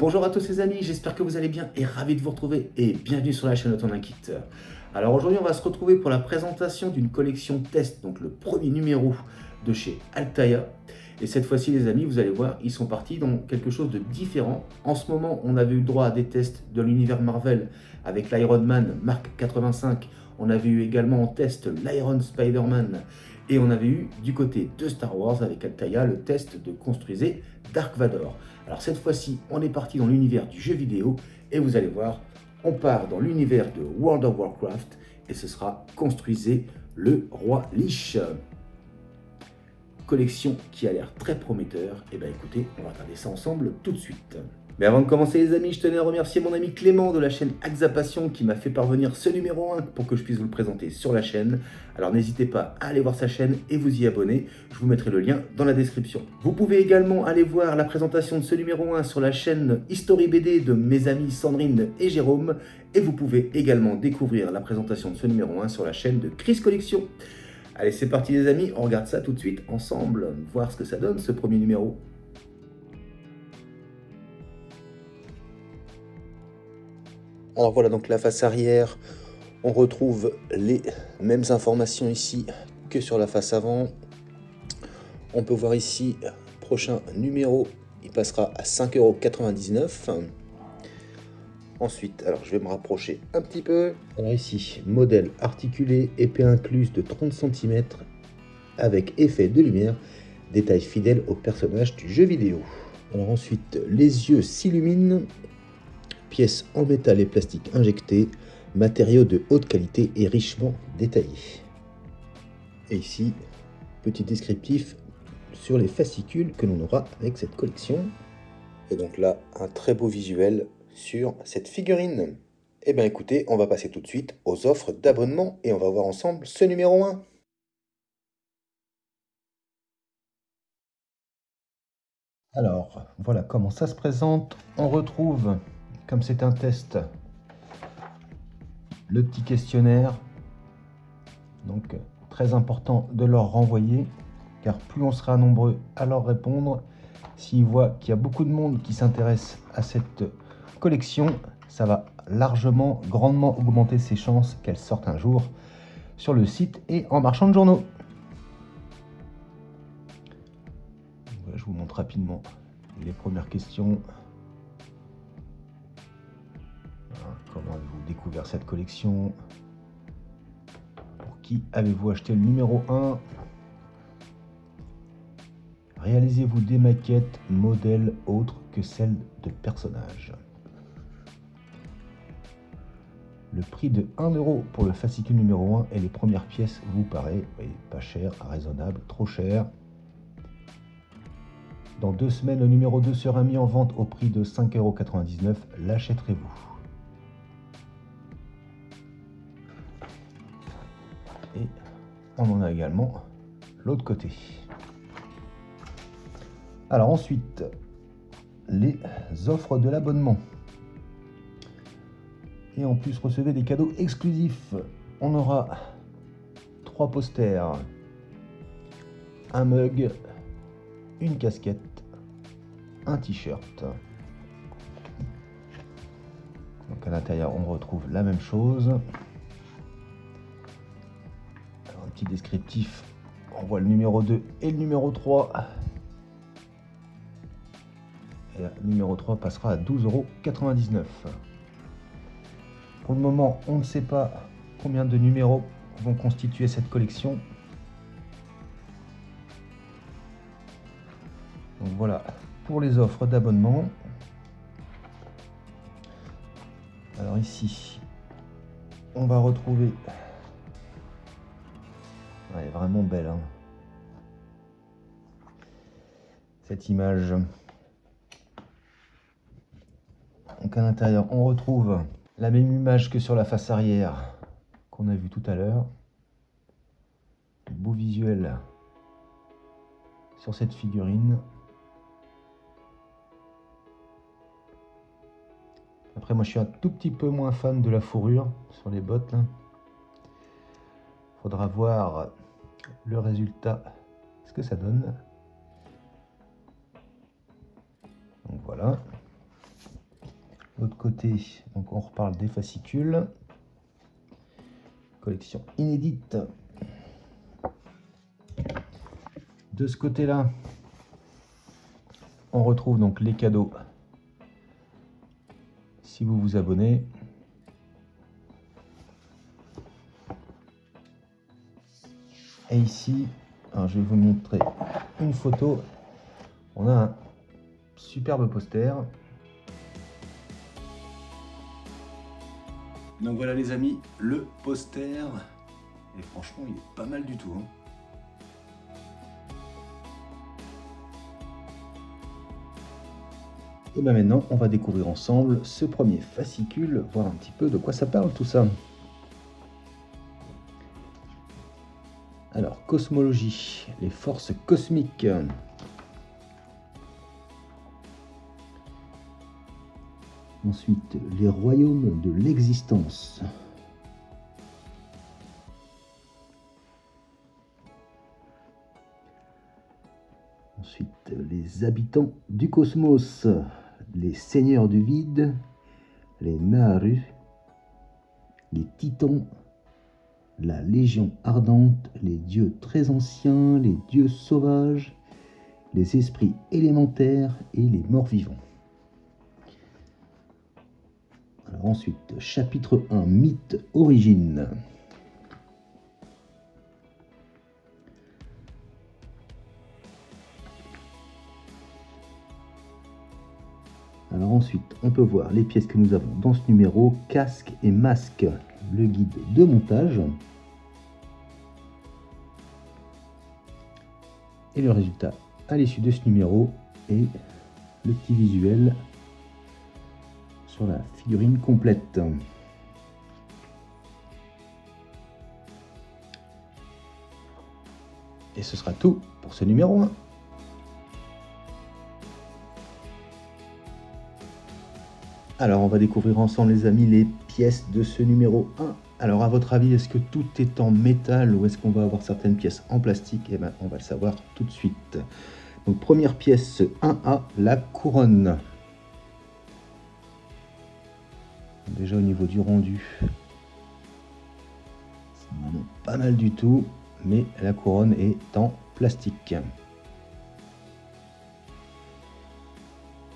Bonjour à tous les amis, j'espère que vous allez bien et ravi de vous retrouver et bienvenue sur la chaîne Autonome Kit. Alors aujourd'hui on va se retrouver pour la présentation d'une collection test, donc le premier numéro de chez Altaïa. Et cette fois-ci les amis, vous allez voir, ils sont partis dans quelque chose de différent. En ce moment on avait eu droit à des tests de l'univers Marvel avec l'Iron Man Mark 85. On avait eu également en test l'Iron Spider-Man. Et on avait eu du côté de Star Wars avec Altaïa le test de construisez Dark Vador. Alors cette fois-ci, on est parti dans l'univers du jeu vidéo et vous allez voir, on part dans l'univers de World of Warcraft et ce sera construisez le roi Lich. Collection qui a l'air très prometteur. Et bien écoutez, on va regarder ça ensemble tout de suite. Mais avant de commencer les amis, je tenais à remercier mon ami Clément de la chaîne Axapassion qui m'a fait parvenir ce numéro 1 pour que je puisse vous le présenter sur la chaîne. Alors n'hésitez pas à aller voir sa chaîne et vous y abonner. Je vous mettrai le lien dans la description. Vous pouvez également aller voir la présentation de ce numéro 1 sur la chaîne History BD de mes amis Sandrine et Jérôme. Et vous pouvez également découvrir la présentation de ce numéro 1 sur la chaîne de Chris Collection. Allez, c'est parti les amis, on regarde ça tout de suite ensemble, voir ce que ça donne ce premier numéro. Alors voilà donc la face arrière, on retrouve les mêmes informations ici que sur la face avant. On peut voir ici, prochain numéro, il passera à 5,99 €. Ensuite, alors je vais me rapprocher un petit peu. Alors ici, modèle articulé, épée incluse de 30 cm avec effet de lumière, détail fidèle au personnage du jeu vidéo. Alors ensuite, les yeux s'illuminent, pièces en métal et plastique injectées, matériaux de haute qualité et richement détaillés. Et ici, petit descriptif sur les fascicules que l'on aura avec cette collection. Et donc là, un très beau visuel sur cette figurine. Et bien écoutez, on va passer tout de suite aux offres d'abonnement et on va voir ensemble ce numéro 1. Alors, voilà comment ça se présente. On retrouve, comme c'est un test, le petit questionnaire. Donc, très important de leur renvoyer, car plus on sera nombreux à leur répondre, s'ils voient qu'il y a beaucoup de monde qui s'intéresse à cette collection, ça va largement, grandement augmenter ses chances qu'elle sorte un jour sur le site et en marchand de journaux. Voilà, je vous montre rapidement les premières questions. Voilà, comment avez-vous découvert cette collection? Pour qui avez-vous acheté le numéro 1? Réalisez-vous des maquettes, modèles autres que celles de personnages. Le prix de 1 € pour le fascicule numéro 1 et les premières pièces vous paraît pas cher, raisonnable, trop cher. Dans 2 semaines, le numéro 2 sera mis en vente au prix de 5,99 €. L'achèterez-vous? Et on en a également l'autre côté. Alors ensuite, les offres de l'abonnement. Et en plus, recevez des cadeaux exclusifs. On aura 3 posters, un mug, une casquette, un t-shirt. Donc à l'intérieur, on retrouve la même chose. Alors, un petit descriptif. On voit le numéro 2 et le numéro 3. Et le numéro 3 passera à 12,99 €. Pour le moment, on ne sait pas combien de numéros vont constituer cette collection. Donc voilà pour les offres d'abonnement. Alors ici, on va retrouver... Elle est vraiment belle, hein, cette image. Donc à l'intérieur, on retrouve la même image que sur la face arrière qu'on a vu tout à l'heure. Beau visuel sur cette figurine. Après moi je suis un tout petit peu moins fan de la fourrure sur les bottes là. Faudra voir le résultat, ce que ça donne. Donc voilà. L'autre côté, donc on reparle des fascicules. Collection inédite. De ce côté-là, on retrouve donc les cadeaux si vous vous abonnez. Et ici, alors je vais vous montrer une photo. On a un superbe poster. Donc voilà les amis, le poster. Et franchement, il est pas mal du tout, hein. Et bien maintenant, on va découvrir ensemble ce premier fascicule, voir un petit peu de quoi ça parle tout ça. Alors, cosmologie, les forces cosmiques. Ensuite, les royaumes de l'existence. Ensuite, les habitants du cosmos, les seigneurs du vide, les Naaru, les titans, la légion ardente, les dieux très anciens, les dieux sauvages, les esprits élémentaires et les morts vivants. Alors ensuite, chapitre 1, mythe, origine. Alors ensuite, on peut voir les pièces que nous avons dans ce numéro, casque et masque, le guide de montage. Et le résultat à l'issue de ce numéro et le petit visuel sur la figurine complète. Et ce sera tout pour ce numéro 1. Alors on va découvrir ensemble les amis les pièces de ce numéro 1. Alors à votre avis, est-ce que tout est en métal ou est-ce qu'on va avoir certaines pièces en plastique? Eh bien on va le savoir tout de suite. Donc première pièce 1A, la couronne. Déjà au niveau du rendu, c'est vraiment pas mal du tout, mais la couronne est en plastique.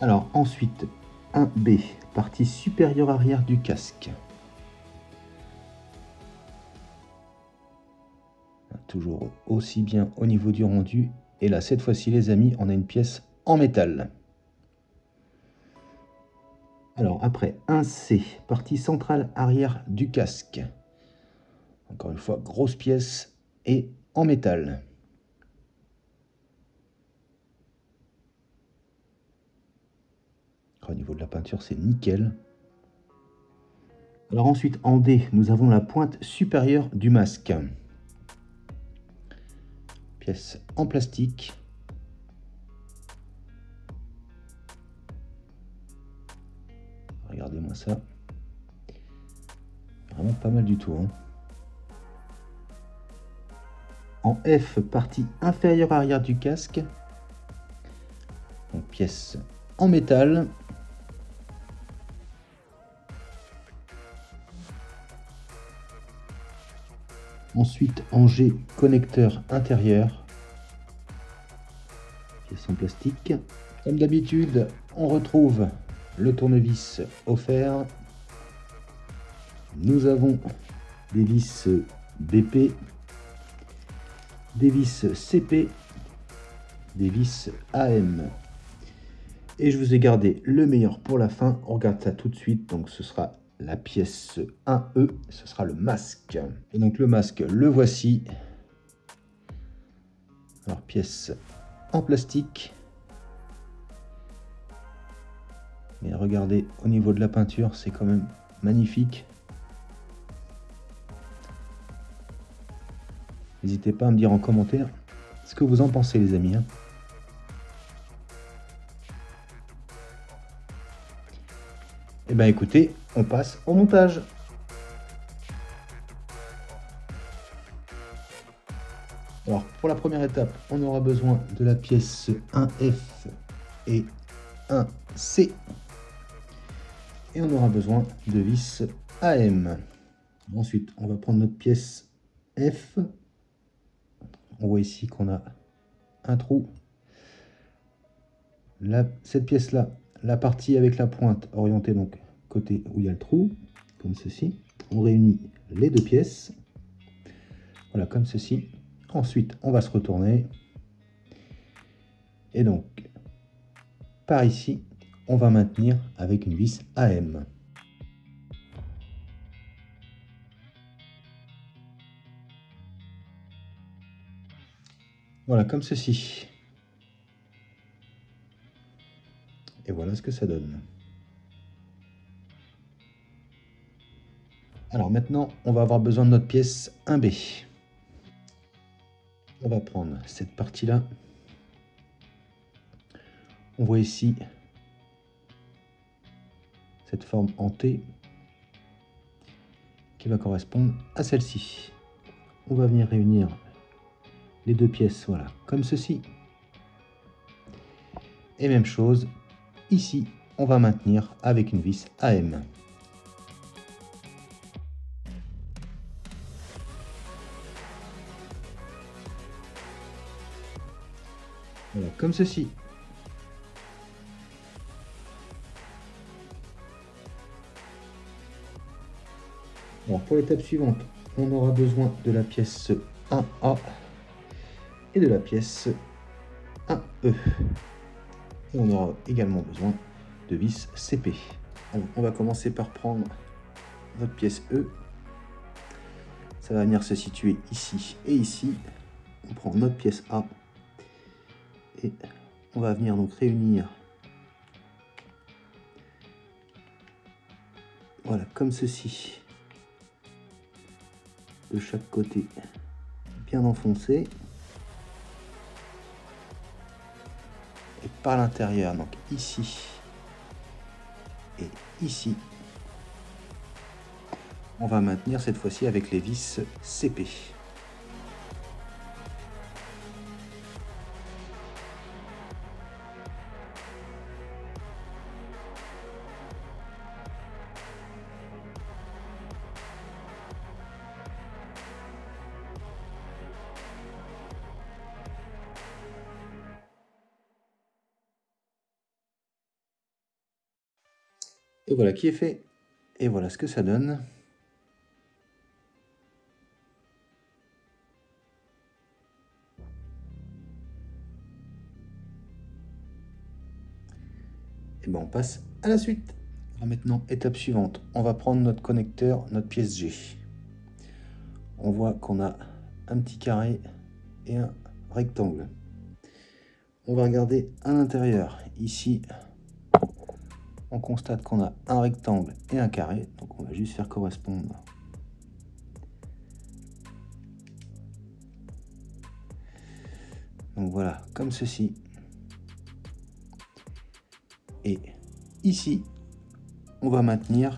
Alors ensuite 1B, partie supérieure arrière du casque. Toujours aussi bien au niveau du rendu. Et là, cette fois-ci, les amis, on a une pièce en métal. Alors après, 1C, partie centrale arrière du casque. Encore une fois, grosse pièce et en métal. Au niveau de la peinture, c'est nickel. Alors ensuite, en D, nous avons la pointe supérieure du masque. Pièce en plastique. Regardez-moi ça. Vraiment pas mal du tout, hein. En F, partie inférieure arrière du casque. Donc pièce en métal. Ensuite en G, connecteur intérieur. Pièce en plastique. Comme d'habitude, on retrouve le tournevis offert. Nous avons des vis BP, des vis CP, des vis AM. Et je vous ai gardé le meilleur pour la fin. On regarde ça tout de suite. Donc ce sera la pièce 1E, ce sera le masque. Et donc le masque, le voici. Alors pièce en plastique. Mais regardez, au niveau de la peinture, c'est quand même magnifique. N'hésitez pas à me dire en commentaire ce que vous en pensez, les amis, hein. Et bien écoutez, on passe au montage. Alors pour la première étape, on aura besoin de la pièce 1F et 1C. Et on aura besoin de vis AM. Ensuite, on va prendre notre pièce F. On voit ici qu'on a un trou. Cette pièce-là, la partie avec la pointe orientée donc côté où il y a le trou, comme ceci. On réunit les deux pièces. Voilà, comme ceci. Ensuite, on va se retourner. Et donc, par ici, on va maintenir avec une vis AM. Voilà, comme ceci. Et voilà ce que ça donne. Alors maintenant, on va avoir besoin de notre pièce 1B. On va prendre cette partie-là. On voit ici cette forme en T qui va correspondre à celle-ci. On va venir réunir les deux pièces, voilà, comme ceci. Et même chose, ici, on va maintenir avec une vis AM. Voilà, comme ceci. Alors pour l'étape suivante, on aura besoin de la pièce 1A et de la pièce 1E. Et on aura également besoin de vis CP. Alors, on va commencer par prendre notre pièce E. Ça va venir se situer ici et ici. On prend notre pièce A et on va venir donc réunir, voilà, comme ceci, de chaque côté, bien enfoncé. Et par l'intérieur, donc ici et ici, on va maintenir cette fois-ci avec les vis CP. Et voilà qui est fait. Et voilà ce que ça donne. Et ben on passe à la suite. Alors maintenant, étape suivante, on va prendre notre connecteur, notre pièce G. On voit qu'on a un petit carré et un rectangle. On va regarder à l'intérieur. Ici, on constate qu'on a un rectangle et un carré. Donc on va juste faire correspondre donc voilà, comme ceci. Et ici, on va maintenir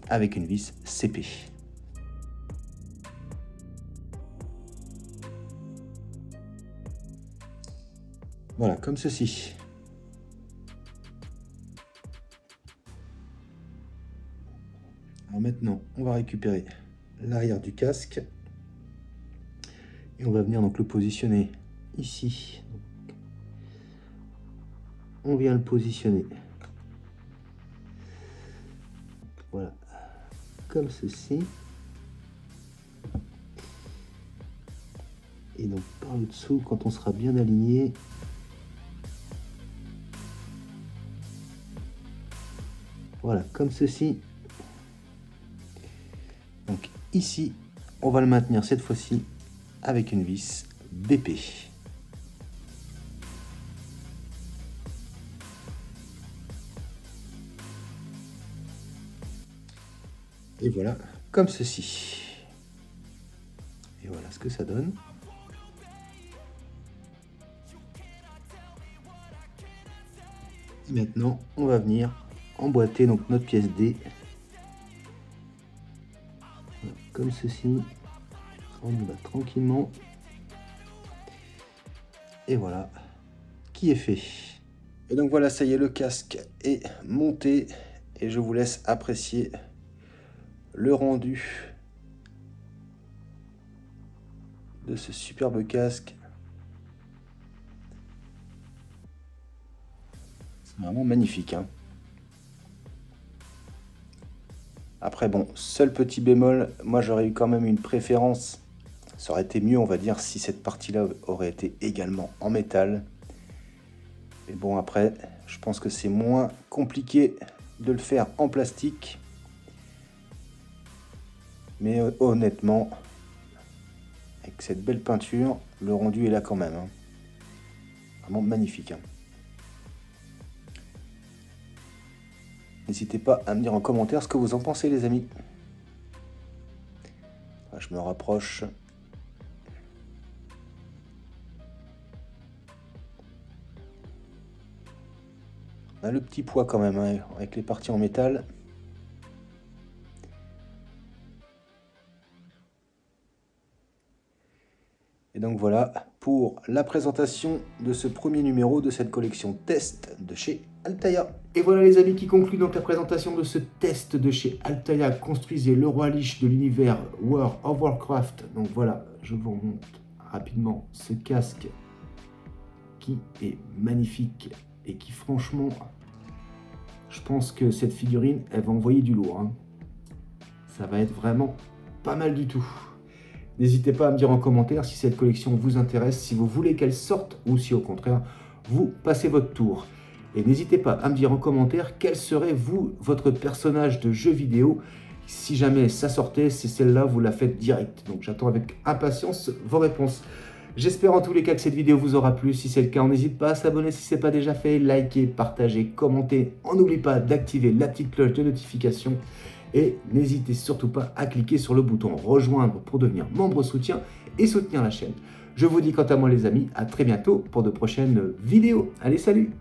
avec une vis CP. Voilà, comme ceci. Alors maintenant, on va récupérer l'arrière du casque. Et on va venir donc le positionner ici. On vient le positionner. Voilà, comme ceci. Et donc par le dessous, quand on sera bien aligné, voilà, comme ceci. Donc ici, on va le maintenir cette fois-ci avec une vis BP. Et voilà, comme ceci. Et voilà ce que ça donne. Et maintenant, on va venir emboîter donc notre pièce D. Voilà, comme ceci. On y va tranquillement. Et voilà, qui est fait. Et donc voilà, ça y est, le casque est monté et je vous laisse apprécier le rendu de ce superbe casque. C'est vraiment magnifique, hein. Après bon, seul petit bémol, moi j'aurais eu quand même une préférence. Ça aurait été mieux, on va dire, si cette partie-là aurait été également en métal. Mais bon, après, je pense que c'est moins compliqué de le faire en plastique. Mais honnêtement, avec cette belle peinture, le rendu est là quand même, hein. Vraiment magnifique, hein. N'hésitez pas à me dire en commentaire ce que vous en pensez, les amis. Je me rapproche. On a le petit poids quand même, hein, avec les parties en métal. Et donc voilà pour la présentation de ce premier numéro de cette collection test de chez Altaïa. Et voilà les amis qui conclut donc la présentation de ce test de chez Altaïa. Construisez le roi Lich de l'univers World of Warcraft. Donc voilà, je vous remonte rapidement ce casque qui est magnifique et qui franchement, je pense que cette figurine, elle va envoyer du lourd, hein. Ça va être vraiment pas mal du tout. N'hésitez pas à me dire en commentaire si cette collection vous intéresse, si vous voulez qu'elle sorte ou si au contraire, vous passez votre tour. Et n'hésitez pas à me dire en commentaire quel serait votre personnage de jeu vidéo. Si jamais ça sortait, c'est celle-là, vous la faites direct. Donc j'attends avec impatience vos réponses. J'espère en tous les cas que cette vidéo vous aura plu. Si c'est le cas, on n'hésite pas à s'abonner si ce n'est pas déjà fait, liker, partager, commenter. On n'oublie pas d'activer la petite cloche de notification. Et n'hésitez surtout pas à cliquer sur le bouton rejoindre pour devenir membre soutien et soutenir la chaîne. Je vous dis quant à moi les amis, à très bientôt pour de prochaines vidéos. Allez, salut!